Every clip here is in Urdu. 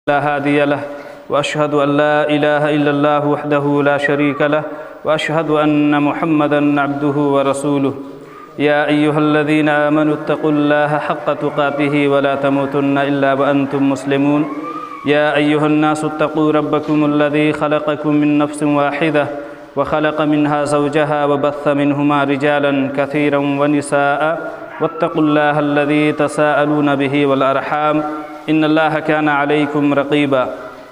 لا هادي له وأشهد أن لا إله إلا الله وحده لا شريك له وأشهد أن محمدًا عبده ورسوله يا أيها الذين آمنوا اتقوا الله حق تقاته ولا تموتن إلا وأنتم مسلمون يا أيها الناس اتقوا ربكم الذي خلقكم من نفس واحدة وخلق منها زوجها وبث منهما رجالا كثيرا ونساء واتقوا الله الذي تساءلون به والأرحام إن الله كان عليكم رقيبا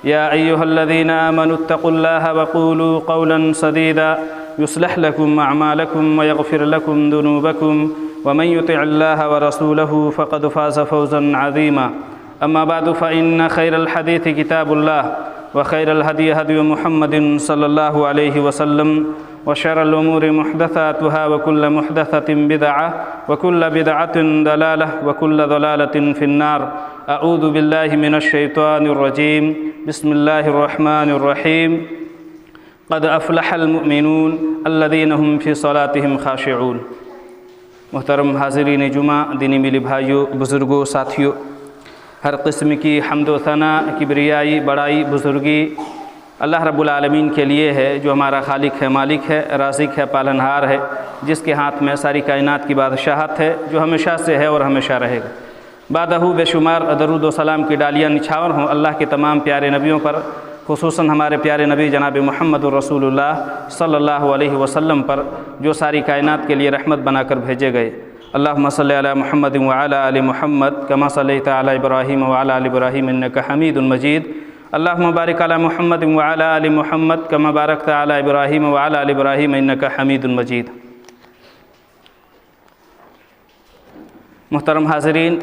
يا أيها الذين آمنوا اتقوا الله وقولوا قولا سديدا يصلح لكم أعمالكم ويغفر لكم ذنوبكم ومن يطع الله ورسوله فقد فاز فوزا عظيما أما بعد فإن خير الحديث كتاب الله وخير الهدي هدي محمد صلى الله عليه وسلم وشر الأمور محدثاتها وكل محدثة بدعة وكل بدعة ضلالة وكل ضلالة في النار أعوذ بالله من الشيطان الرجيم بسم الله الرحمن الرحيم قد أفلح المؤمنون الذين هم في صلاتهم خاشعون۔ محترم حاضرین جمعہ، دینی میلی بھائیوں، بزرگوں، ساتھیوں، ہر قسم کی حمد و ثنا، کبریائی، بڑائی، بزرگی اللہ رب العالمین کے لیے ہے، جو ہمارا خالق ہے، مالک ہے، رازق ہے، پالنہار ہے، جس کے ہاتھ میں ساری کائنات کی بادشاہت ہے، جو ہمیشہ سے ہے اور ہمیشہ رہے گا۔ بعدہ بے شمار درود و سلام کی ڈالیاں نچھاور ہوں اللہ کے تمام پیارے نبیوں پر، خصوصاً ہمارے پیارے نبی جناب محمد رسول اللہ صلی اللہ علیہ وسلم پر، جو ساری کائنات کے لیے رحمت بنا کر بھیجے گئے۔ اللہم صلی علی محمد وعلی آل محمد کما صلیت علی ابراہیم وعلی آل ابراہیم انک حمید مجید۔ اللہم بارک علی محمد وعلی آل محمد کما بارکت علی ابراہیم وعلی آل ابراہیم انک حمید مجید۔ محترم حاضرین،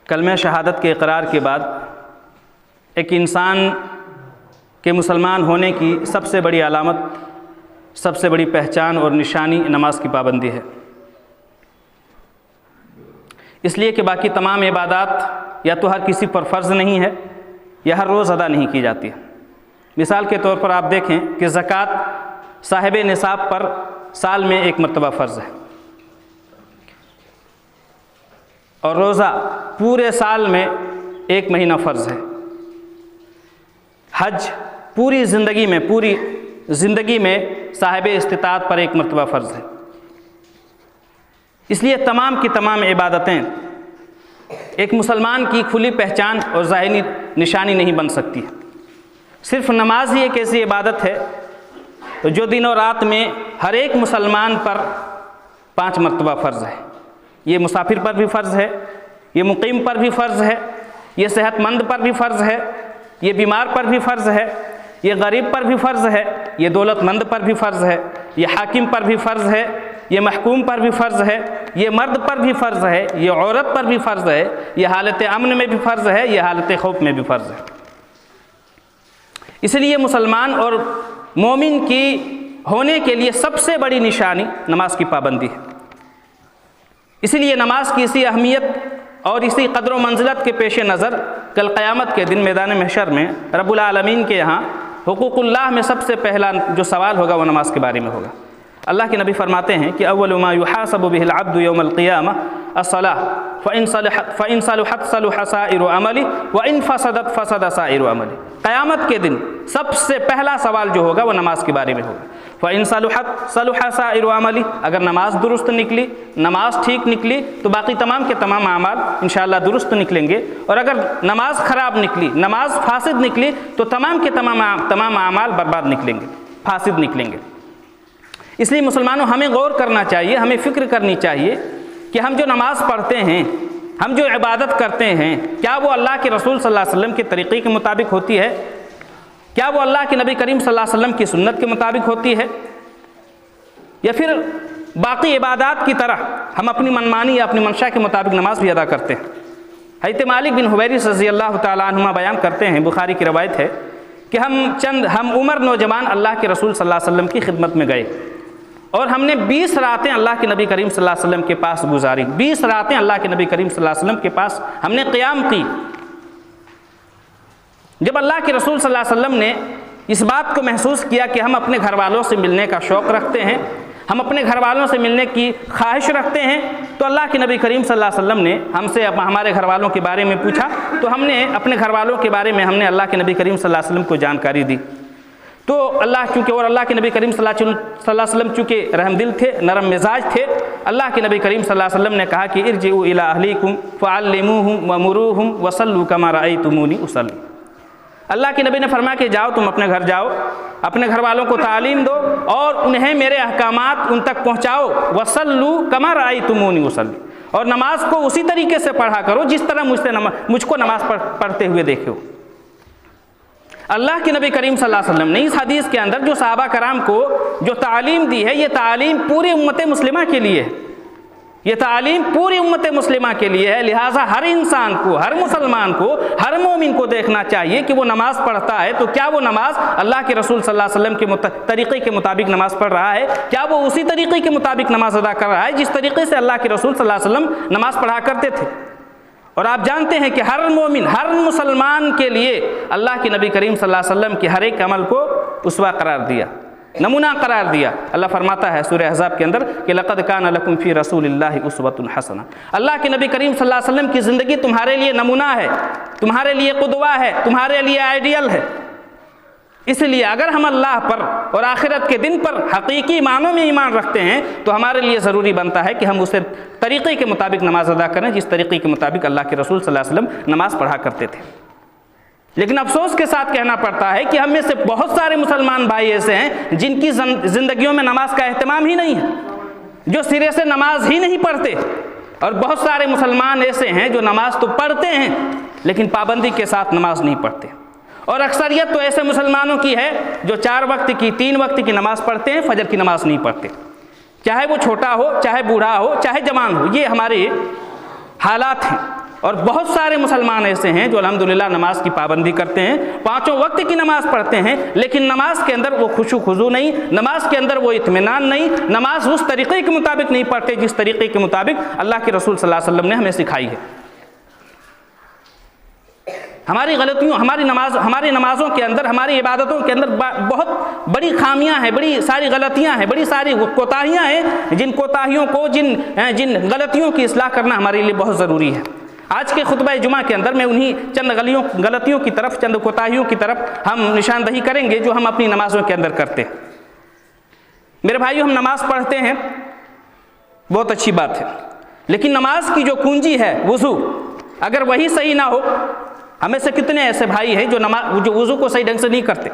کلمہ شہادت کے اقرار کے بعد ایک انسان کے مسلمان ہونے کی سب سے بڑی علامت، سب سے بڑی پہچان اور نشانی نماز کی پابندی ہے، اس لیے کہ باقی تمام عبادات یا تو ہر کسی پر فرض نہیں ہے یا ہر روز ادا نہیں کی جاتی ہے۔ مثال کے طور پر آپ دیکھیں کہ زکوٰۃ صاحب نصاب پر سال میں ایک مرتبہ فرض ہے، اور روزہ پورے سال میں ایک مہینہ فرض ہے۔ حج پوری زندگی میں صاحب استطاعت پر ایک مرتبہ فرض ہے۔ اس لیے تمام کی تمام عبادتیں ایک مسلمان کی کھلی پہچان اور ظاہری نشانی نہیں بن سکتی۔ صرف نماز ہی ایک ایسی عبادت ہے تو جو دن اور رات میں ہر ایک مسلمان پر 5 مرتبہ فرض ہے۔ یہ مسافر پر بھی فرض ہے، یہ مقیم پر بھی فرض ہے، یہ صحت مند پر بھی فرض ہے، یہ بیمار پر بھی فرض ہے، یہ غریب پر بھی فرض ہے، یہ دولت مند پر بھی فرض ہے، یہ حاکم پر بھی فرض ہے، یہ محکوم پر بھی فرض ہے، یہ مرد پر بھی فرض ہے، یہ عورت پر بھی فرض ہے، یہ حالت امن میں بھی فرض ہے، یہ حالت خوف میں بھی فرض ہے۔ اس لیے مسلمان اور مومن کی ہونے کے لیے سب سے بڑی نشانی نماز کی پابندی ہے۔ اسی لیے نماز کی اسی اہمیت اور اسی قدر و منزلت کے پیش نظر کل قیامت کے دن میدان محشر میں رب العالمین کے یہاں حقوق اللہ میں سب سے پہلا جو سوال ہوگا وہ نماز کے بارے میں ہوگا۔ اللہ کے نبی فرماتے ہیں کہ اول ما یحاسب به العبد یوم القیامہ الصلاۃ فإن صلحت صلح سائر عملہ وإن فسدت فسد سائر عملہ۔ قیامت کے دن سب سے پہلا سوال جو ہوگا وہ نماز کے بارے میں ہوگا۔ فإن صلحت صلح سائر عملہ، اگر نماز درست نکلی، نماز ٹھیک نکلی تو باقی تمام کے تمام اعمال انشاءاللہ درست نکلیں گے، اور اگر نماز خراب نکلی، نماز فاسد نکلی تو تمام کے تمام اعمال برباد نکلیں گے، فاسد نکلیں گے۔ اس لیے مسلمانوں ہمیں غور کرنا چاہیے، ہمیں فکر کرنی چاہیے کہ ہم جو نماز پڑھتے ہیں، ہم جو عبادت کرتے ہیں، کیا وہ اللہ کے رسول صلی اللہ علیہ وسلم کے طریقے کے مطابق ہوتی ہے؟ کیا وہ اللہ کے نبی کریم صلی اللہ علیہ وسلم کی سنت کے مطابق ہوتی ہے؟ یا پھر باقی عبادات کی طرح ہم اپنی منمانی یا اپنی منشا کے مطابق نماز بھی ادا کرتے ہیں؟ حضرت مالک بن حویرث رضی اللہ تعالیٰ عنہما بیان کرتے ہیں، بخاری کی روایت ہے کہ ہم عمر نوجوان اللہ کے رسول صلی اللہ علیہ وسلم کی خدمت میں گئے، اور ہم نے 20 راتیں اللہ کے نبی کریم صلی اللہ علیہ وسلم کے پاس گزاری۔ 20 راتیں اللہ کے نبی کریم صلی اللہ علیہ وسلم کے پاس ہم نے قیام کی۔ جب اللہ کے رسول صلی اللہ علیہ وسلم نے اس بات کو محسوس کیا کہ ہم اپنے گھر والوں سے ملنے کا شوق رکھتے ہیں، ہم اپنے گھر والوں سے ملنے کی خواہش رکھتے ہیں تو اللہ کے نبی کریم صلی اللہ علیہ وسلم نے ہم سے ہمارے گھر والوں کے بارے میں پوچھا تو ہم نے اپنے گھر والوں کے بارے میں ہم نے اللہ کے نبی کریم صلی اللہ علیہ وسلم کو جانکاری دی. تو اللہ کے نبی کریم صلی اللہ علیہ وسلم چونکہ رحم دل تھے، نرم مزاج تھے، اللہ کے نبی کریم صلی اللہ علیہ وسلم نے کہا کہ ارجعوا الی اہلیکم فعلموہم ومروہم وصلوا کما رأیتمونی اصلی. اللہ کے نبی نے فرمایا کہ جاؤ، تم اپنے گھر جاؤ، اپنے گھر والوں کو تعلیم دو اور انہیں میرے احکامات ان تک پہنچاؤ. وصلوا کما رأیتمونی اصلی، اور نماز کو اسی طریقے سے پڑھا کرو جس طرح مجھ کو نماز پڑھتے ہوئے دیکھو. اللہ کے نبی کریم صلی اللہ علیہ وسلم نے اس حدیث کے اندر جو صحابہ کرام کو جو تعلیم دی ہے، یہ تعلیم پوری امت مسلمہ کے لیے ہے، یہ تعلیم پوری امت مسلمہ کے لیے ہے. لہٰذا ہر انسان کو، ہر مسلمان کو، ہر مومن کو دیکھنا چاہیے کہ وہ نماز پڑھتا ہے تو کیا وہ نماز اللہ کے رسول صلی اللہ علیہ وسلم کے طریقے کے مطابق نماز پڑھ رہا ہے، کیا وہ اسی طریقے کے مطابق نماز ادا کر رہا ہے جس طریقے سے اللہ کے رسول صلی اللہ علیہ وسلم نماز پڑھا کرتے تھے. اور آپ جانتے ہیں کہ ہر مومن، ہر مسلمان کے لیے اللہ کے نبی کریم صلی اللہ علیہ وسلم کے ہر ایک عمل کو اسوہ قرار دیا، نمونہ قرار دیا. اللہ فرماتا ہے سورہ احزاب کے اندر کہ لقد کان لکم فی رسول اللہ اسوۃ حسنہ. اللہ کے نبی کریم صلی اللہ علیہ وسلم کی زندگی تمہارے لیے نمونہ ہے، تمہارے لیے قدوہ ہے، تمہارے لیے آئیڈیل ہے. اس لیے اگر ہم اللہ پر اور آخرت کے دن پر حقیقی معنوں میں ایمان رکھتے ہیں تو ہمارے لیے ضروری بنتا ہے کہ ہم اسے طریقے کے مطابق نماز ادا کریں جس طریقے کے مطابق اللہ کے رسول صلی اللہ علیہ وسلم نماز پڑھا کرتے تھے. لیکن افسوس کے ساتھ کہنا پڑتا ہے کہ ہم میں سے بہت سارے مسلمان بھائی ایسے ہیں جن کی زندگیوں میں نماز کا اہتمام ہی نہیں ہے، جو سرے سے نماز ہی نہیں پڑھتے. اور بہت سارے مسلمان ایسے ہیں جو نماز تو پڑھتے ہیں لیکن پابندی کے ساتھ نماز نہیں پڑھتے. اور اکثریت تو ایسے مسلمانوں کی ہے جو 4 وقت کی، 3 وقت کی نماز پڑھتے ہیں، فجر کی نماز نہیں پڑھتے، چاہے وہ چھوٹا ہو، چاہے بوڑھا ہو، چاہے جوان ہو. یہ ہمارے حالات ہیں. اور بہت سارے مسلمان ایسے ہیں جو الحمدللہ نماز کی پابندی کرتے ہیں، 5 وقت کی نماز پڑھتے ہیں، لیکن نماز کے اندر وہ خشوع خضوع نہیں، نماز کے اندر وہ اطمینان نہیں، نماز اس طریقے کے مطابق نہیں پڑھتے جس طریقے کے مطابق اللہ کے رسول صلی اللہ علیہ وسلم نے ہمیں سکھائی ہے. ہماری غلطیوں، ہماری نمازوں کے اندر، ہماری عبادتوں کے اندر بہت بڑی خامیاں ہیں، بڑی ساری غلطیاں ہیں، بڑی ساری کوتاہیاں ہیں. جن کوتاہیوں کو، جن غلطیوں کی اصلاح کرنا ہمارے لیے بہت ضروری ہے. آج کے خطبہ جمعہ کے اندر میں انہی چند غلطیوں کی طرف، چند کوتاہیوں کی طرف ہم نشاندہی کریں گے جو ہم اپنی نمازوں کے اندر کرتے ہیں. میرے بھائیو، ہم نماز پڑھتے ہیں، بہت اچھی بات ہے، لیکن نماز کی جو کنجی ہے وضو، اگر وہی صحیح نہ ہو، ہمیں سے کتنے ایسے بھائی ہیں جو وضو کو صحیح ڈھنگ سے نہیں کرتے،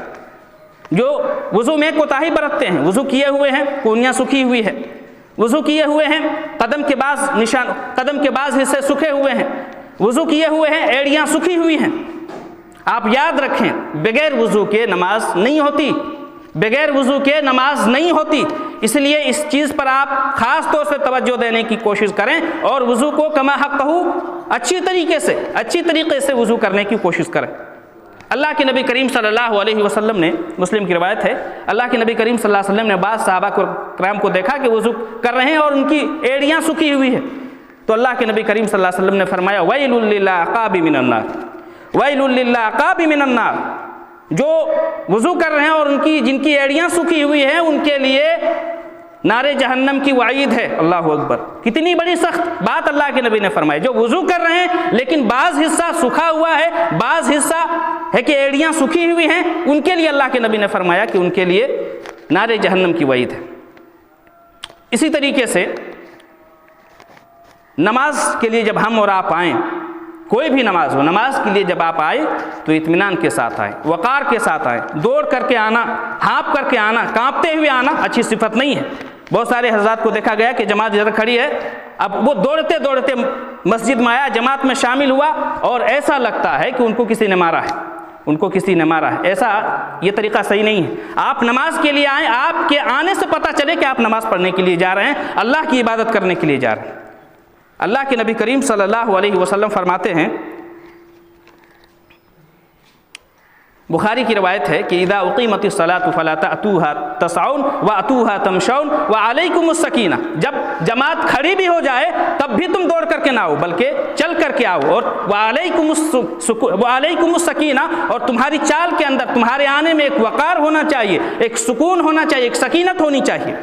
جو وضو میں کوتاہی برتتے ہیں. وضو کیے ہوئے ہیں، کونیاں سکھی ہوئی ہے، وضو کیے ہوئے ہیں، قدم کے بعض حصے سکھے ہوئے ہیں، وضو کیے ہوئے ہیں، ایڑیاں سکھی ہوئی ہیں. آپ یاد رکھیں، بغیر وضو کے نماز نہیں ہوتی، بغیر وضو کے نماز نہیں ہوتی. اس لیے اس چیز پر آپ خاص طور سے توجہ دینے کی کوشش کریں اور وضو کو کما حقہ اچھی طریقے سے وضو کرنے کی کوشش کریں. اللہ کے نبی کریم صلی اللہ علیہ وسلم نے، مسلم کی روایت ہے، اللہ کے نبی کریم صلی اللہ علیہ وسلم نے بعض صحابہ کرام کو دیکھا کہ وضو کر رہے ہیں اور ان کی ایڑیاں سکھی ہوئی ہیں. تو اللہ کے نبی کریم صلی اللہ علیہ وسلم نے فرمایا ویل للعقاب من النار، ویل للعقاب من النار. جو وضو کر رہے ہیں اور جن کی ایڑیاں سکھی ہوئی ہیں ان کے لیے نار جہنم کی وعید ہے. اللہ اکبر، کتنی بڑی سخت بات اللہ کے نبی نے فرمائی. جو وضو کر رہے ہیں لیکن بعض حصہ سکھا ہوا ہے، بعض حصہ ہے کہ ایڑیاں سکھی ہوئی ہیں، ان کے لیے اللہ کے نبی نے فرمایا کہ ان کے لیے نار جہنم کی وعید ہے. اسی طریقے سے نماز کے لیے جب ہم اور آپ آئیں، کوئی بھی نماز ہو، نماز کے لیے جب آپ آئیں تو اطمینان کے ساتھ آئیں، وقار کے ساتھ آئیں. دوڑ کر کے آنا، ہانپ کر کے آنا، کانپتے ہوئے آنا اچھی صفت نہیں ہے. بہت سارے حضرات کو دیکھا گیا کہ جماعت ادھر کھڑی ہے، اب وہ دوڑتے دوڑتے مسجد میں آیا، جماعت میں شامل ہوا اور ایسا لگتا ہے کہ ان کو کسی نے مارا ہے. ایسا یہ طریقہ صحیح نہیں ہے. آپ نماز کے لیے آئیں، آپ کے آنے سے پتہ چلے کہ آپ نماز پڑھنے کے لیے جا رہے ہیں، اللہ کی عبادت کرنے کے لیے جا رہے ہیں. اللہ کے نبی کریم صلی اللہ علیہ وسلم فرماتے ہیں، بخاری کی روایت ہے کہ اذا اقیمت الصلاۃ فلا تأتوها تسعون واتوها تمشون وعلیکم السکینہ. جب جماعت کھڑی بھی ہو جائے تب بھی تم دوڑ کر کے نہ آؤ بلکہ چل کر کے آؤ، اور وعلیکم السکینہ، اور تمہاری چال کے اندر، تمہارے آنے میں ایک وقار ہونا چاہیے، ایک سکون ہونا چاہیے، ایک سکینت ہونی چاہیے.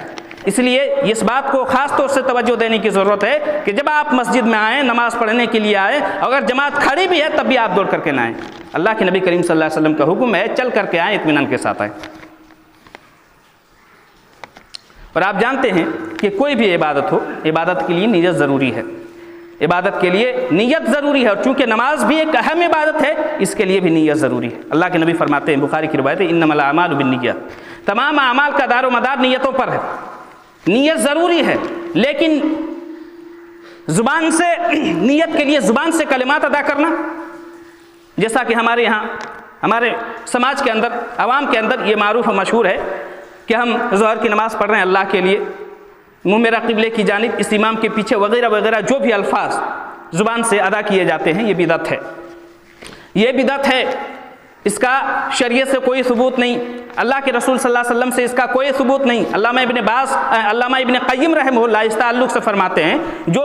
اس لیے اس بات کو خاص طور سے توجہ دینے کی ضرورت ہے کہ جب آپ مسجد میں آئیں، نماز پڑھنے کے لیے آئیں، اگر جماعت کھڑی بھی ہے تب بھی آپ دوڑ کر کے نہ آئیں۔ اللہ کے نبی کریم صلی اللہ علیہ وسلم کا حکم ہے چل کر کے آئیں، اطمینان کے ساتھ آئیں۔ اور آپ جانتے ہیں کہ کوئی بھی عبادت ہو، عبادت کے لیے نیت ضروری ہے، عبادت کے لیے نیت ضروری ہے، اور چونکہ نماز بھی ایک اہم عبادت ہے اس کے لیے بھی نیت ضروری ہے۔ اللہ کے نبی فرماتے ہیں، بخاری کی روایت ہے، انما الاعمال بالنیات، تمام اعمال کا دار و مدار نیتوں پر ہے۔ نیت ضروری ہے، لیکن زبان سے نیت کے لیے زبان سے کلمات ادا کرنا، جیسا کہ ہمارے یہاں ہمارے سماج کے اندر، عوام کے اندر یہ معروف و مشہور ہے کہ ہم ظہر کی نماز پڑھ رہے ہیں اللہ کے لیے، منہ میرا قبلے کی جانب، اس امام کے پیچھے، وغیرہ وغیرہ جو بھی الفاظ زبان سے ادا کیے جاتے ہیں، یہ بدعت ہے، یہ بدعت ہے۔ اس کا شریعت سے کوئی ثبوت نہیں، اللہ کے رسول صلی اللہ علیہ وسلم سے اس کا کوئی ثبوت نہیں۔ علامہ ابن قیم رحمہ اللہ اس تعلق سے فرماتے ہیں، جو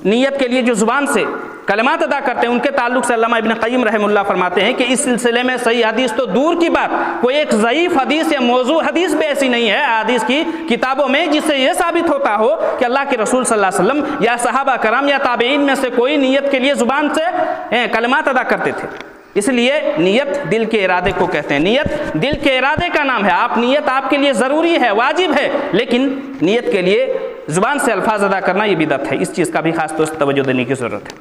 نیت کے لیے جو زبان سے کلمات ادا کرتے ہیں ان کے تعلق سے علامہ ابن قیم رحمہ اللہ فرماتے ہیں کہ اس سلسلے میں صحیح حدیث تو دور کی بات، کوئی ایک ضعیف حدیث یا موضوع حدیث بھی ایسی نہیں ہے حدیث کی کتابوں میں جس سے یہ ثابت ہوتا ہو کہ اللہ کے رسول صلی اللہ علیہ وسلم یا صحابہ کرام یا تابعین میں سے کوئی نیت کے لیے زبان سے کلمات ادا کرتے تھے۔ اس لیے نیت دل کے ارادے کو کہتے ہیں، نیت دل کے ارادے کا نام ہے۔ نیت آپ کے لیے ضروری ہے، واجب ہے، لیکن نیت کے لیے زبان سے الفاظ ادا کرنا یہ بدعت ہے، اس چیز کا بھی خاص طور سے توجہ دینے کی ضرورت ہے۔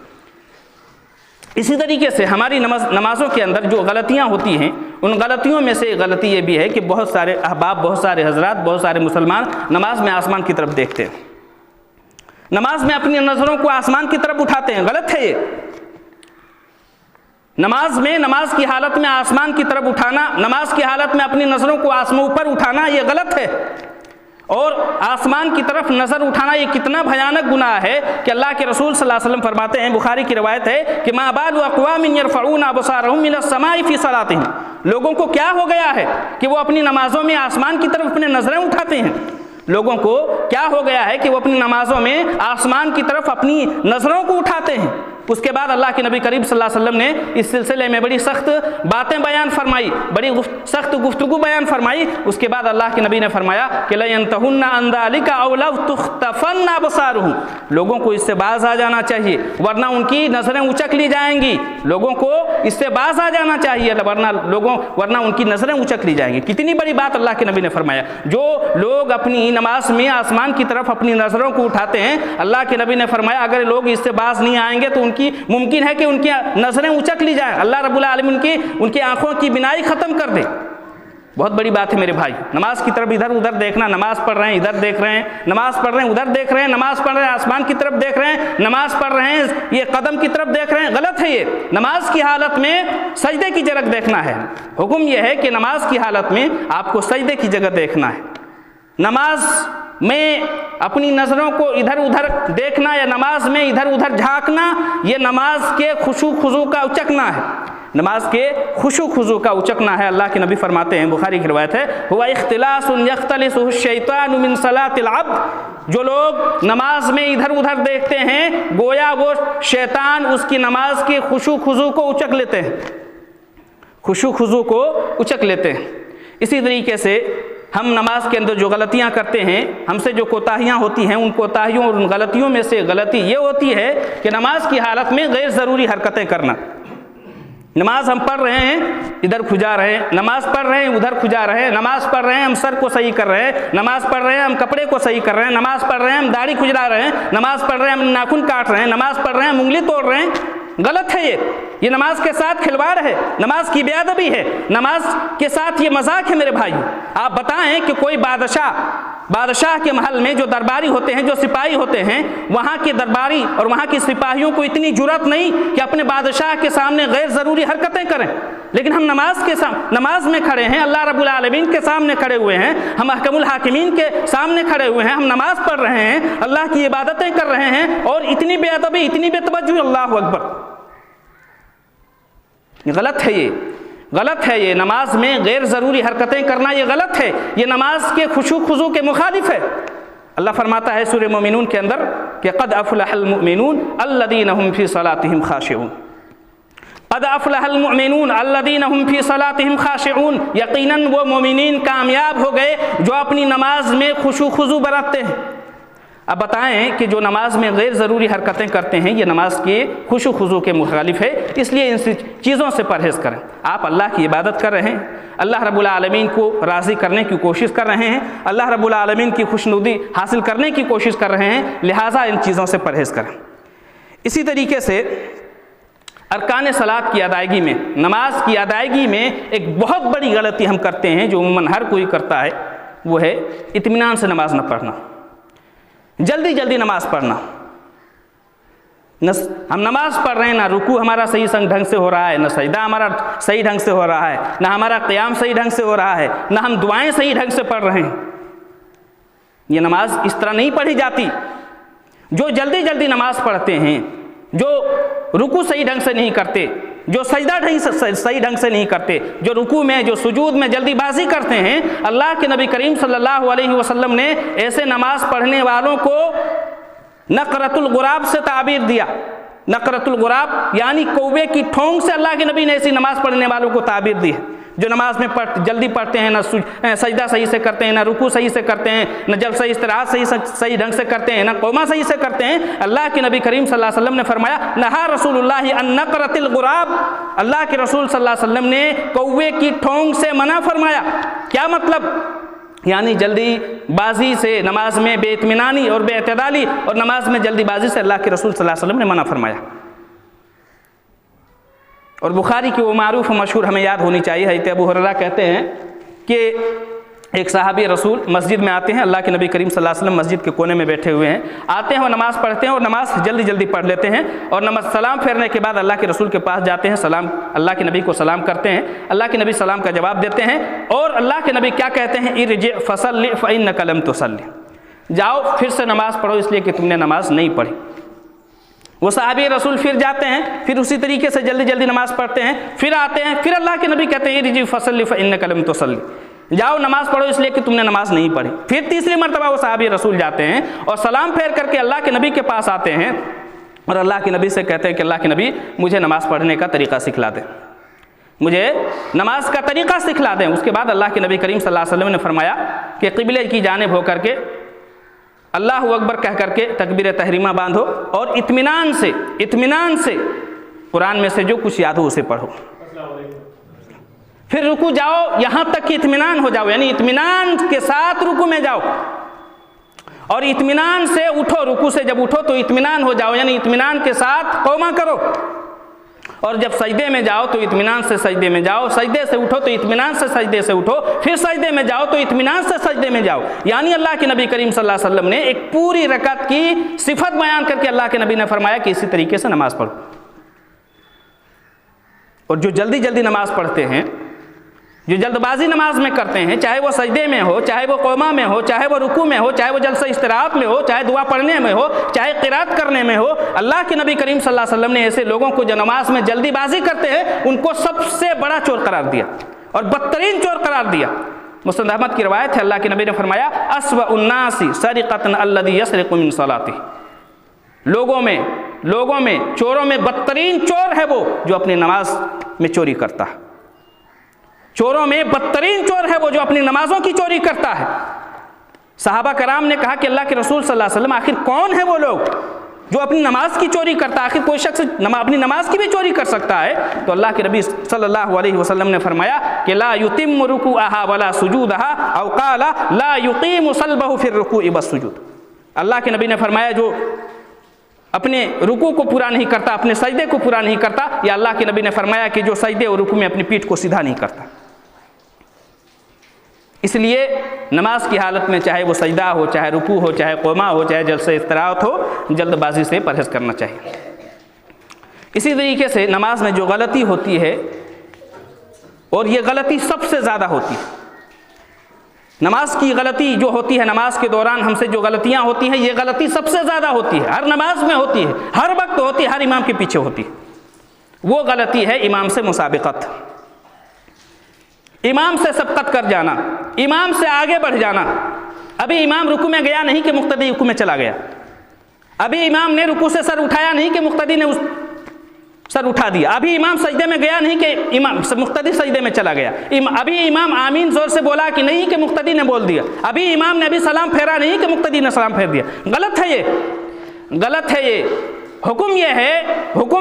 اسی طریقے سے ہماری نمازوں کے اندر جو غلطیاں ہوتی ہیں، ان غلطیوں میں سے غلطی یہ بھی ہے کہ بہت سارے احباب، بہت سارے حضرات، بہت سارے مسلمان نماز میں آسمان کی طرف دیکھتے ہیں، نماز میں اپنی نظروں کو آسمان کی طرف اٹھاتے ہیں۔ غلط ہے یہ، نماز کی حالت میں آسمان کی طرف اٹھانا، نماز کی حالت میں اپنی نظروں کو آسمان اوپر اٹھانا یہ غلط ہے، اور آسمان کی طرف نظر اٹھانا یہ کتنا بھیانک گناہ ہے کہ اللہ کے رسول صلی اللہ علیہ وسلم فرماتے ہیں، بخاری کی روایت ہے کہ ما بال اقوام یرفعون ابصارهم الى السماء فی صلاتهم، لوگوں کو کیا ہو گیا ہے کہ وہ اپنی نمازوں میں آسمان کی طرف اپنی نظریں اٹھاتے ہیں، لوگوں کو کیا ہو گیا ہے کہ وہ اپنی نمازوں میں آسمان کی طرف اپنی نظروں کو اٹھاتے ہیں۔ اس کے بعد اللہ کے نبی کریم صلی اللہ علیہ وسلم نے اس سلسلے میں بڑی سخت باتیں بیان فرمائی، بڑی سخت گفتگو بیان فرمائی۔ اس کے بعد اللہ کے نبی نے فرمایا کہ لَيَنْتَهُنَّ عَنْ ذَلِكَ أَوْ لَوْ تُخْتَفَنَّ أَبْصَارُهُم، لوگوں کو اس سے باز آ جانا چاہیے ورنہ ان کی نظریں اچک لی جائیں گی، لوگوں کو اس سے باز آ جانا چاہیے ورنہ ان کی نظریں اچک لی جائیں گی۔ کتنی بڑی بات اللہ کے نبی نے فرمایا۔ جو لوگ اپنی نماز میں آسمان کی طرف اپنی نظروں کو اٹھاتے ہیں، اللہ کے نبی نے فرمایا اگر لوگ اس سے باز نہیں آئیں گے تو ممکن ہے کہ ان کی نظریں اچک لی جائیں، اللہ رب العالمین ان کی آنکھوں کی بینائی ختم کر دے۔ بہت بڑی بات ہے میرے بھائی، نماز کی طرف ادھر ادھر دیکھنا، نماز پڑھ رہے ہیں ادھر دیکھ رہے ہیں، نماز پڑھ رہے ہیں ادھر دیکھ رہے ہیں، نماز پڑھ رہے ہیں آسمان کی طرف دیکھ رہے ہیں، نماز پڑھ رہے ہیں یہ قدم کی طرف دیکھ رہے ہیں، غلط ہے یہ۔ نماز کی حالت میں سجدے کی جگہ دیکھنا ہے، حکم یہ ہے کہ نماز کی حالت میں آپ کو سجدے کی جگہ دیکھنا ہے۔ نماز میں اپنی نظروں کو ادھر ادھر دیکھنا یا نماز میں ادھر ادھر جھانکنا یہ نماز کے خشوع خضوع کا اچکنا ہے، نماز کے خشوع خضوع کا اچکنا ہے۔ اللہ کے نبی فرماتے ہیں، بخاری کی روایت ہے، ہوا اختلاس یختلسہ الشیطان من صلاۃ العبد، جو لوگ نماز میں ادھر ادھر دیکھتے ہیں گویا وہ شیطان اس کی نماز کے خشوع خضوع کو اچک لیتے ہیں، خشوع خضوع کو اچک لیتے ہیں۔ اسی طریقے سے ہم نماز کے اندر جو غلطیاں کرتے ہیں، ہم سے جو کوتاہیاں ہوتی ہیں، ان کوتاہیوں اور ان غلطیوں میں سے غلطی یہ ہوتی ہے کہ نماز کی حالت میں غیر ضروری حرکتیں کرنا۔ نماز ہم پڑھ رہے ہیں ادھر کھجا رہے ہیں، نماز پڑھ رہے ہیں ادھر کھجا رہے ہیں، نماز پڑھ رہے ہیں ہم سر کو صحیح کر رہے ہیں، نماز پڑھ رہے ہیں ہم کپڑے کو صحیح کر رہے ہیں، نماز پڑھ رہے ہیں ہم داڑھی کھجلا رہے ہیں، نماز پڑھ رہے ہیں ہم ناخن کاٹ رہے ہیں، نماز پڑھ رہے ہیں ہم انگلی توڑ رہے ہیں۔ غلط ہے یہ نماز کے ساتھ کھلواڑ ہے، نماز کی بے ادبی ہے، نماز کے ساتھ یہ مذاق ہے۔ میرے بھائی آپ بتائیں کہ کوئی بادشاہ کے محل میں جو درباری ہوتے ہیں، جو سپاہی ہوتے ہیں، وہاں کے درباری اور وہاں کے سپاہیوں کو اتنی جرأت نہیں کہ اپنے بادشاہ کے سامنے غیر ضروری حرکتیں کریں، لیکن ہم نماز میں کھڑے ہیں، اللہ رب العالمین کے سامنے کھڑے ہوئے ہیں، ہم احکم الحاکمین کے سامنے کھڑے ہوئے ہیں، ہم نماز پڑھ رہے ہیں، اللہ کی عبادتیں کر رہے ہیں اور اتنی بے ادبی، اتنی بے توجہی، اللہ اکبر۔ غلط ہے یہ نماز میں غیر ضروری حرکتیں کرنا یہ غلط ہے، یہ نماز کے خشوع خضوع کے مخالف ہے۔ اللہ فرماتا ہے سورہ مومنون کے اندر کہ قد افلح المؤمنون الذین هم فی صلاتهم خاشعون، قد افلح المؤمنون الذین هم فی صلاتهم خاشعون، یقیناً وہ مومنین کامیاب ہو گئے جو اپنی نماز میں خشوع خضوع برتتے ہیں۔ اب بتائیں کہ جو نماز میں غیر ضروری حرکتیں کرتے ہیں یہ نماز کے خشوع خضوع کے مخالف ہے، اس لیے ان چیزوں سے پرہیز کریں۔ آپ اللہ کی عبادت کر رہے ہیں، اللہ رب العالمین کو راضی کرنے کی کوشش کر رہے ہیں، اللہ رب العالمین کی خوشنودی حاصل کرنے کی کوشش کر رہے ہیں، لہٰذا ان چیزوں سے پرہیز کریں۔ اسی طریقے سے ارکان صلاۃ کی ادائیگی میں، نماز کی ادائیگی میں ایک بہت بڑی غلطی ہم کرتے ہیں جو عموماً ہر کوئی کرتا ہے، وہ ہے اطمینان سے نماز نہ پڑھنا، جلدی جلدی نماز پڑھنا۔ ہم نماز پڑھ رہے ہیں، نہ رکوع ہمارا صحیح ڈھنگ سے ہو رہا ہے، نہ سجدہ ہمارا صحیح ڈھنگ سے ہو رہا ہے، نہ ہمارا قیام صحیح ڈھنگ سے ہو رہا ہے، نہ ہم دعائیں صحیح ڈھنگ سے پڑھ رہے ہیں۔ یہ نماز اس طرح نہیں پڑھی جاتی۔ جو جلدی جلدی نماز پڑھتے ہیں، جو رکوع صحیح ڈھنگ سے نہیں کرتے، جو سجدہ صحیح ڈھنگ سے نہیں کرتے، جو رکوع میں جو سجود میں جلدی بازی کرتے ہیں، اللہ کے نبی کریم صلی اللہ علیہ وسلم نے ایسے نماز پڑھنے والوں کو نقرۃ الغراب سے تعبیر دیا۔ نقرۃ الغراب یعنی کوے کی ٹھونگ سے اللہ کے نبی نے ایسی نماز پڑھنے والوں کو تعبیر دی ہے، جو نماز میں جلدی پڑھتے ہیں، نہ سجدہ صحیح سے کرتے ہیں، نہ رکوع صحیح سے کرتے ہیں، نہ جلسہ استراحت صحیح ڈھنگ سے کرتے ہیں، نہ قوما صحیح سے کرتے ہیں۔ اللہ کے نبی کریم صلی اللہ علیہ وسلم نے فرمایا نہا رسول اللہ عن نقرۃ الغراب، اللہ کے رسول صلی اللہ علیہ وسلم نے کوے کی ٹھونگ سے منع فرمایا۔ کیا مطلب؟ یعنی جلدی بازی سے نماز میں بے اطمینانی اور بے اعتدالی اور نماز میں جلدی بازی سے اللہ کے رسول صلی اللہ علیہ وسلم نے منع فرمایا۔ اور بخاری کی وہ معروف و مشہور ہمیں یاد ہونی چاہیے، حضرت ابو ہریرہ کہتے ہیں کہ ایک صحابی رسول مسجد میں آتے ہیں، اللہ کے نبی کریم صلی اللہ علیہ وسلم مسجد کے کونے میں بیٹھے ہوئے ہیں، آتے ہیں اور نماز پڑھتے ہیں اور نماز جلدی جلدی پڑھ لیتے ہیں، اور نماز سلام پھیرنے کے بعد اللہ کے رسول کے پاس جاتے ہیں، سلام اللہ کے نبی کو سلام کرتے ہیں، اللہ کے نبی سلام کا جواب دیتے ہیں، اور اللہ کے نبی کیا کہتے ہیں؟ ارجع فصلی فإنک لم تصلی، جاؤ پھر سے نماز پڑھو اس لیے کہ تم نے نماز نہیں پڑھی۔ وہ صحابی رسول پھر جاتے ہیں، پھر اسی طریقے سے جلدی جلدی نماز پڑھتے ہیں، پھر آتے ہیں، پھر اللہ کے نبی کہتے ہیں ارجع فصلی فإنک لم تصلی، جاؤ نماز پڑھو اس لیے کہ تم نے نماز نہیں پڑھی۔ پھر تیسری مرتبہ وہ صحابی رسول جاتے ہیں اور سلام پھیر کر کے اللہ کے نبی کے پاس آتے ہیں اور اللہ کے نبی سے کہتے ہیں کہ اللہ کے نبی مجھے نماز پڑھنے کا طریقہ سکھلا دیں، مجھے نماز کا طریقہ سکھلا دیں۔ اس کے بعد اللہ کے نبی کریم صلی اللہ علیہ وسلم نے فرمایا کہ قبلے کی جانب ہو کر کے اللہ اکبر کہہ کر کے تکبیر تحریمہ باندھو اور اطمینان سے قرآن میں سے جو کچھ یاد ہو اسے پڑھو، پھر رکوع جاؤ یہاں تک کہ اطمینان ہو جاؤ، یعنی اطمینان کے ساتھ رکوع میں جاؤ، اور اطمینان سے اٹھو، رکوع سے جب اٹھو تو اطمینان ہو جاؤ، یعنی اطمینان کے ساتھ قوما کرو، اور جب سجدے میں جاؤ تو اطمینان سے سجدے میں جاؤ، سجدے سے اٹھو تو اطمینان سے سجدے سے اٹھو، پھر سجدے میں جاؤ تو اطمینان سے سجدے میں جاؤ۔ یعنی اللہ کے نبی کریم صلی اللہ علیہ وسلم نے ایک پوری رکعت کی صفت بیان کر کے اللہ کے نبی نے فرمایا کہ اسی طریقے سے نماز پڑھو۔ اور جو جلدی جلدی نماز پڑھتے ہیں، جو جلد بازی نماز میں کرتے ہیں، چاہے وہ سجدے میں ہو، چاہے وہ قوما میں ہو، چاہے وہ رکوع میں ہو، چاہے وہ جلسہ استراحت میں ہو، چاہے دعا پڑھنے میں ہو، چاہے قرات کرنے میں ہو، اللہ کے نبی کریم صلی اللہ علیہ وسلم نے ایسے لوگوں کو جو نماز میں جلدی بازی کرتے ہیں ان کو سب سے بڑا چور قرار دیا اور بدترین چور قرار دیا۔ مسند احمد کی روایت ہے، اللہ کے نبی نے فرمایا اسوأ الناس سرقۃ الذی یسرق من صلاتہ، لوگوں میں چوروں میں بدترین چور ہے وہ جو اپنی نماز میں چوری کرتا ہے، چوروں میں بدترین چور ہے وہ جو اپنی نمازوں کی چوری کرتا ہے۔ صحابہ کرام نے کہا کہ اللہ کے رسول صلی اللہ علیہ وسلم آخر کون ہے وہ لوگ جو اپنی نماز کی چوری کرتا ہے؟ آخر کوئی شخص اپنی نماز کی بھی چوری کر سکتا ہے؟ تو اللہ کے نبی صلی اللہ علیہ وسلم نے فرمایا کہ لا یتم رکوعها ولا سجودها او قال لا یقیم صلبه في الرکوع والسجود، اللہ کے نبی نے فرمایا جو اپنے رکوع کو پورا نہیں کرتا، اپنے سجدے کو پورا نہیں کرتا، یا اللہ کے نبی نے فرمایا کہ جو سجدے اور رکوع میں اپنی پیٹھ کو سیدھا نہیں کرتا۔ اس لیے نماز کی حالت میں چاہے وہ سجدہ ہو، چاہے رکوع ہو، چاہے قوما ہو، چاہے جلسہ استراحت ہو، جلد بازی سے پرہیز کرنا چاہیے۔ اسی طریقے سے نماز میں جو غلطی ہوتی ہے، اور یہ غلطی سب سے زیادہ ہوتی ہے، نماز کی غلطی جو ہوتی ہے، نماز کے دوران ہم سے جو غلطیاں ہوتی ہیں، یہ غلطی سب سے زیادہ ہوتی ہے، ہر نماز میں ہوتی ہے، ہر وقت ہوتی ہے، ہر امام کے پیچھے ہوتی ہے۔ وہ غلطی ہے امام سے مسابقت، امام سے سبقت کر جانا، امام سے آگے بڑھ جانا۔ ابھی امام رکوع میں گیا نہیں کہ مقتدی رکوع میں چلا گیا، ابھی امام نے رکوع سے سر اٹھایا نہیں کہ مقتدی نے سر اٹھا دیا. ابھی امام سجدے میں گیا نہیں کہ امام مقتدی سجدے میں چلا گیا. ابھی امام آمین زور سے بولا کہ نہیں کہ مقتدی نے بول دیا. ابھی امام نے ابھی سلام پھیرا نہیں کہ مقتدی نے سلام پھیر دیا. غلط ہے یہ، غلط ہے یہ. حکم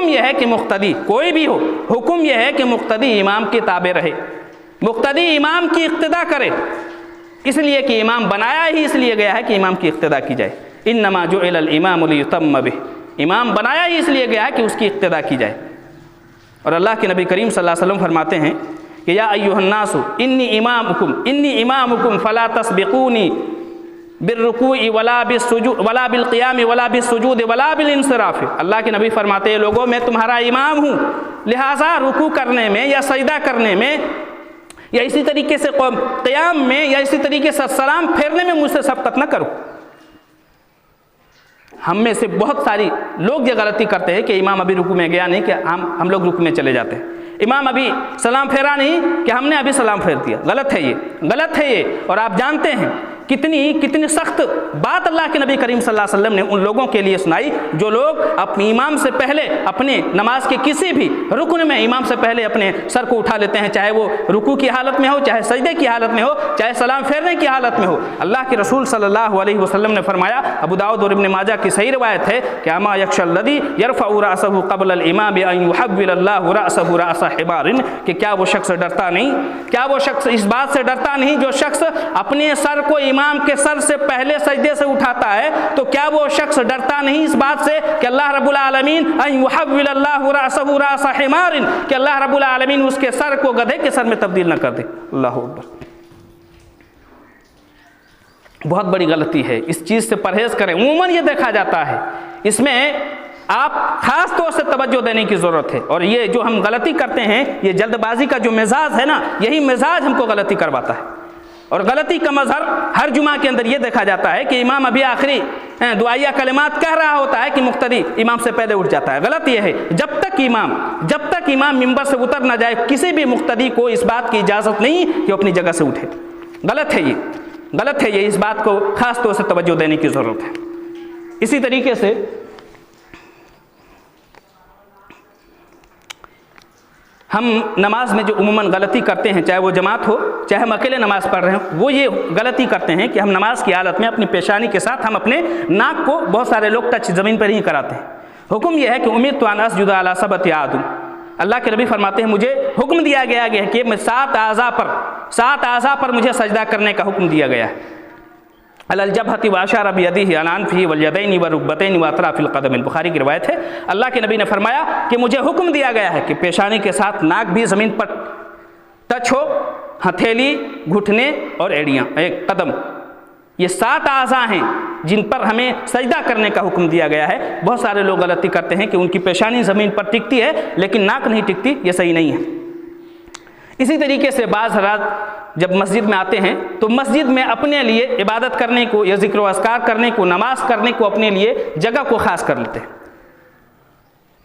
یہ ہے کہ مقتدی کوئی بھی ہو، حکم یہ ہے کہ مقتدی امام کے تابع رہے، مقتدی امام کی اقتداء کرے، اس لیے کہ امام بنایا ہی اس لیے گیا ہے کہ امام کی اقتداء کی جائے. انما جعل الامام لیتم بہ، امام بنایا ہی اس لیے گیا ہے کہ اس کی اقتداء کی جائے. اور اللہ کے نبی کریم صلی اللہ علیہ وسلم فرماتے ہیں کہ یا ایھا الناس انی امامکم فلا تسبقونی بالرکوع ولا بالسجود ولا بالقیام ولا بالسجود ولا بالانصراف. اللہ کے نبی فرماتے ہیں لوگوں میں تمہارا امام ہوں، لہٰذا رکوع کرنے میں یا سجدہ کرنے میں یا اسی طریقے سے قیام میں یا اسی طریقے سے سلام پھیرنے میں مجھ سے سبقت نہ کرو. ہم میں سے بہت ساری لوگ یہ غلطی کرتے ہیں کہ امام ابھی رکوع میں گیا نہیں کہ ہم لوگ رکوع میں چلے جاتے ہیں. امام ابھی سلام پھیرا نہیں کہ ہم نے ابھی سلام پھیر دیا. غلط ہے یہ، غلط ہے یہ. اور آپ جانتے ہیں کتنی سخت بات اللہ کے نبی کریم صلی اللہ علیہ وسلم نے ان لوگوں کے لیے سنائی جو لوگ اپنی امام سے پہلے اپنے نماز کے کسی بھی رکن میں امام سے پہلے اپنے سر کو اٹھا لیتے ہیں، چاہے وہ رکوع کی حالت میں ہو، چاہے سجدے کی حالت میں ہو، چاہے سلام پھیرنے کی حالت میں ہو. اللہ کے رسول صلی اللہ علیہ وسلم نے فرمایا، ابو داؤد اور ابن ماجہ کی صحیح روایت ہے کہ اما یخشى الذی یرفع رأسہ قبل الامام ان یحول اللہ رأسہ رأس حمار، کہ کیا وہ شخص ڈرتا نہیں، کیا وہ شخص اس بات سے ڈرتا نہیں جو شخص اپنے سر کو امام کے سر سے پہلے سجدے سے اٹھاتا ہے، تو کیا وہ شخص ڈرتا نہیں اس بات سے کہ اللہ رب العالمین ان یحول اللہ رأسہ رأس حمار، کہ اللہ رب العالمین اس کے سر کو گدھے کے سر میں تبدیل نہ کر دے. اللہ اکبر. بہت بڑی غلطی ہے، اس چیز سے پرہیز کریں. عموماً یہ دیکھا جاتا ہے، اس میں آپ خاص طور سے توجہ دینے کی ضرورت ہے. اور یہ جو ہم غلطی کرتے ہیں، یہ جلد بازی کا جو مزاج ہے نا، یہی مزاج ہم کو غلطی کرواتا ہے. اور غلطی کا مظہر ہر جمعہ کے اندر یہ دیکھا جاتا ہے کہ امام ابھی آخری دعائیہ کلمات کہہ رہا ہوتا ہے کہ مقتدی امام سے پہلے اٹھ جاتا ہے. غلط یہ ہے، جب تک امام ممبر سے اتر نہ جائے کسی بھی مقتدی کو اس بات کی اجازت نہیں کہ وہ اپنی جگہ سے اٹھے. غلط ہے یہ، غلط ہے یہ. اس بات کو خاص طور سے توجہ دینے کی ضرورت ہے. اسی طریقے سے ہم نماز میں جو عموماً غلطی کرتے ہیں، چاہے وہ جماعت ہو چاہے ہم اکیلے نماز پڑھ رہے ہوں، وہ یہ غلطی کرتے ہیں کہ ہم نماز کی حالت میں اپنی پیشانی کے ساتھ ہم اپنے ناک کو بہت سارے لوگ ٹچ زمین پر ہی کراتے ہیں. حکم یہ ہے کہ امرت ان اسجد علی سبعۃ اعضاء. اللہ کے نبی فرماتے ہیں مجھے حکم دیا گیا ہے کہ میں 7 اعضاء پر مجھے سجدہ کرنے کا حکم دیا گیا ہے. علی الجبہۃ واشار بیدیہ علی انفہ والیدین والرکبتین واطراف القدم. البخاری کی روایت ہے. اللہ کے نبی نے فرمایا کہ مجھے حکم دیا گیا ہے کہ پیشانی کے ساتھ ناک بھی زمین پر ٹچ ہو، ہتھیلی، گھٹنے اور ایڑیاں، ایک قدم. یہ 7 اعضاء ہیں جن پر ہمیں سجدہ کرنے کا حکم دیا گیا ہے. بہت سارے لوگ غلطی کرتے ہیں کہ ان کی پیشانی زمین پر ٹکتی ہے لیکن ناک نہیں ٹکتی. یہ صحیح نہیں ہے. اسی طریقے سے بعض حضرات جب مسجد میں آتے ہیں تو مسجد میں اپنے لیے عبادت کرنے کو یا ذکر و اذکار کرنے کو، نماز کرنے کو اپنے لیے جگہ کو خاص کر لیتے ہیں.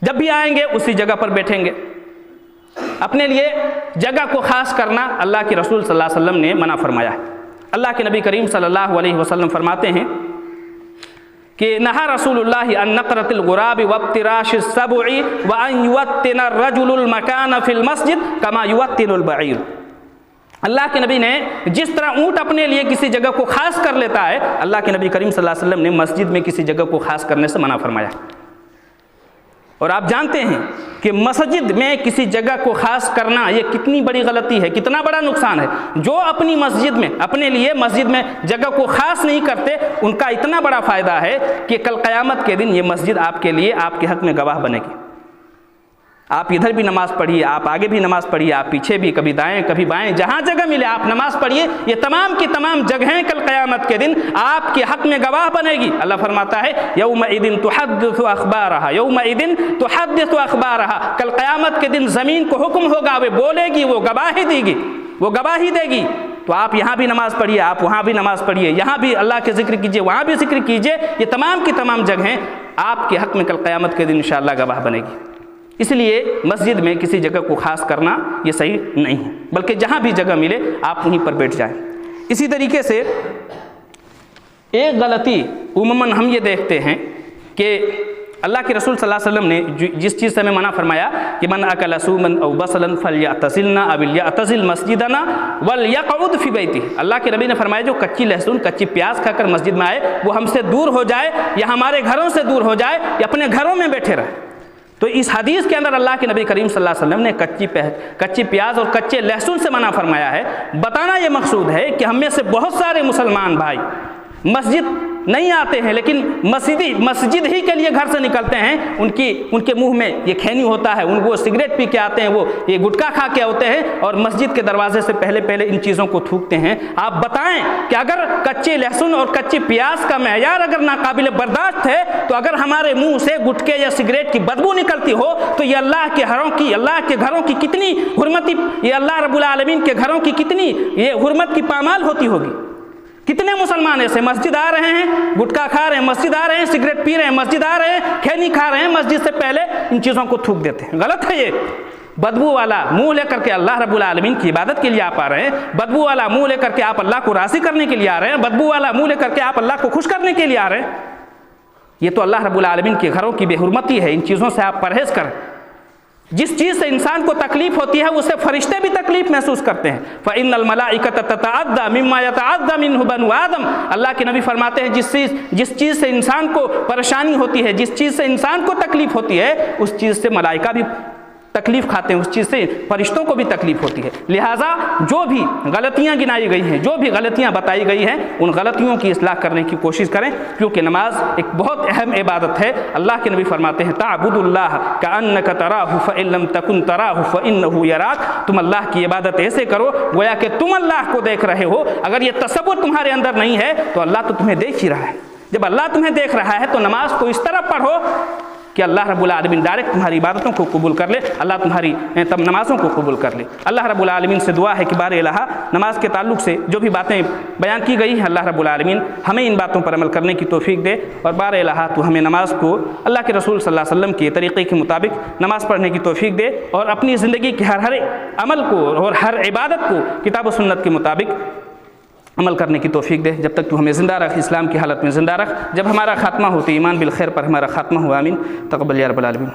جب بھی آئیں گے اسی جگہ پر بیٹھیں گے. اپنے لیے جگہ کو خاص کرنا اللہ کے رسول صلی اللہ علیہ وسلم نے منع فرمایا ہے. اللہ کے نبی کریم صلی اللہ علیہ وسلم فرماتے ہیں کہ نہا رسول اللہ عن نقرۃ الغراب وافتراش السبع وان یوطن الرجل المکان فی المسجد کما یوطن البعیر. اللہ کے نبی نے جس طرح اونٹ اپنے لیے کسی جگہ کو خاص کر لیتا ہے، اللہ کے نبی کریم صلی اللہ علیہ وسلم نے مسجد میں کسی جگہ کو خاص کرنے سے منع فرمایا. اور آپ جانتے ہیں کہ مسجد میں کسی جگہ کو خاص کرنا یہ کتنی بڑی غلطی ہے، کتنا بڑا نقصان ہے. جو اپنی مسجد میں اپنے لیے مسجد میں جگہ کو خاص نہیں کرتے ان کا اتنا بڑا فائدہ ہے کہ کل قیامت کے دن یہ مسجد آپ کے لیے آپ کے حق میں گواہ بنے گی. آپ ادھر بھی نماز پڑھیے، آپ آگے بھی نماز پڑھیے، آپ پیچھے بھی، کبھی دائیں کبھی بائیں، جہاں جگہ ملے آپ نماز پڑھیے. یہ تمام کی تمام جگہیں کل قیامت کے دن آپ کے حق میں گواہ بنے گی. اللہ فرماتا ہے یومئذ تحدث اخبارها، یومئذ تحدث اخبارها. کل قیامت کے دن زمین کو حکم ہوگا، وہ بولے گی، وہ گواہی دے گی، وہ گواہی دے گی. تو آپ یہاں بھی نماز پڑھیے، آپ وہاں بھی نماز پڑھیے، یہاں بھی اللہ کے ذکر کیجیے، وہاں بھی ذکر کیجیے. یہ تمام کی تمام جگہیں آپ کے حق میں کل قیامت کے دن انشاءاللہ گواہ بنے گی. اس لیے مسجد میں کسی جگہ کو خاص کرنا یہ صحیح نہیں ہے، بلکہ جہاں بھی جگہ ملے آپ وہیں پر بیٹھ جائیں. اسی طریقے سے ایک غلطی عموماً ہم یہ دیکھتے ہیں کہ اللہ کے رسول صلی اللہ علیہ وسلم نے جس چیز سے ہمیں منع فرمایا کہ من اکل سومن او بصلا فلیعتزلنا او لیعتزل مسجدنا ولیقعد فی بیتہ، اللہ کے نبی نے فرمایا جو کچی لہسن کچی پیاز کھا کر مسجد میں آئے وہ ہم سے دور ہو جائے یا ہمارے گھروں سے دور ہو جائے یا اپنے گھروں میں بیٹھے رہے۔ تو اس حدیث کے اندر اللہ کے نبی کریم صلی اللہ علیہ وسلم نے کچی پیاز اور کچے لہسن سے منع فرمایا ہے۔ بتانا یہ مقصود ہے کہ ہم میں سے بہت سارے مسلمان بھائی مسجد نہیں آتے ہیں، لیکن مسجد ہی کے لیے گھر سے نکلتے ہیں، ان کے منہ میں یہ کھینی ہوتا ہے، وہ سگریٹ پی کے آتے ہیں، وہ یہ گٹکا کھا کے ہوتے ہیں اور مسجد کے دروازے سے پہلے ان چیزوں کو تھوکتے ہیں۔ آپ بتائیں کہ اگر کچے لہسن اور کچے پیاز کا معیار اگر ناقابل برداشت ہے تو اگر ہمارے منہ سے گٹکے یا سگریٹ کی بدبو نکلتی ہو تو یہ اللہ کے گھروں کی کتنی حرمتی، یہ اللہ رب العالمین کے گھروں کی کتنی یہ حرمت کی پامال ہوتی ہوگی۔ کتنے مسلمان ایسے مسجد آ رہے ہیں، گٹکا کھا رہے ہیں، مسجد آ رہے ہیں، سگریٹ پی رہے ہیں، مسجد آ رہے ہیں، کھینی کھا رہے ہیں، مسجد سے پہلے ان چیزوں کو تھوک دیتے ہیں۔ غلط ہے یہ۔ بدبو والا منہ لے کر کے اللہ رب العالمین کی عبادت کے لیے آپ آ رہے ہیں، بدبو والا منہ لے کر کے آپ اللہ کو راضی کرنے کے لیے آ رہے ہیں، بدبو والا منہ لے کر کے آپ اللہ کو خوش کرنے کے لیے آ رہے ہیں، یہ تو اللہ رب العالمین کے گھروں کی بے حرمتی ہے۔ ان چیزوں سے آپ پرہیز کریں۔ جس چیز سے انسان کو تکلیف ہوتی ہے اسے فرشتے بھی تکلیف محسوس کرتے ہیں۔ فَإِنَّ الْمَلَائِكَةَ تَتَعَدَّى مِمَّا يَتَعَدَّى مِنْهُ بَنُو آدم، اللہ کے نبی فرماتے ہیں جس چیز سے انسان کو پریشانی ہوتی ہے، جس چیز سے انسان کو تکلیف ہوتی ہے اس چیز سے ملائکہ بھی تکلیف کھاتے ہیں، اس چیز سے فرشتوں کو بھی تکلیف ہوتی ہے۔ لہٰذا جو بھی غلطیاں گنائی گئی ہیں، جو بھی غلطیاں بتائی گئی ہیں، ان غلطیوں کی اصلاح کرنے کی کوشش کریں، کیونکہ نماز ایک بہت اہم عبادت ہے۔ اللہ کے نبی فرماتے ہیں تَعْبُدُ اللَّهَ كَأَنَّكَ تَرَاهُ فَإِن لَّمْ تَكُن تَرَاهُ فَإِنَّهُ يَرَاكَ، تم اللہ کی عبادت ایسے کرو گویا کہ تم اللہ کو دیکھ رہے ہو۔ اگر یہ تصور تمہارے اندر نہیں ہے تو اللہ تو تمہیں دیکھ ہی رہا ہے۔ جب اللہ تمہیں دیکھ رہا ہے تو نماز کو اس طرح پڑھو کہ اللہ رب العالمین ڈائریکٹ تمہاری عبادتوں کو قبول کر لے، اللہ تمہاری تم نمازوں کو قبول کر لے۔ اللہ رب العالمین سے دعا ہے کہ بار الہ نماز کے تعلق سے جو بھی باتیں بیان کی گئی ہیں اللہ رب العالمین ہمیں ان باتوں پر عمل کرنے کی توفیق دے، اور بار الہ تو ہمیں نماز کو اللہ کے رسول صلی اللہ علیہ وسلم کے طریقے کے مطابق نماز پڑھنے کی توفیق دے، اور اپنی زندگی کے ہر عمل کو اور ہر عبادت کو کتاب و سنت کے مطابق عمل کرنے کی توفیق دے۔ جب تک تو ہمیں زندہ رکھ، اسلام کی حالت میں زندہ رکھ، جب ہمارا خاتمہ ہو تو ایمان بالخیر پر ہمارا خاتمہ ہو، آمین۔ تقبل یا رب العالمین۔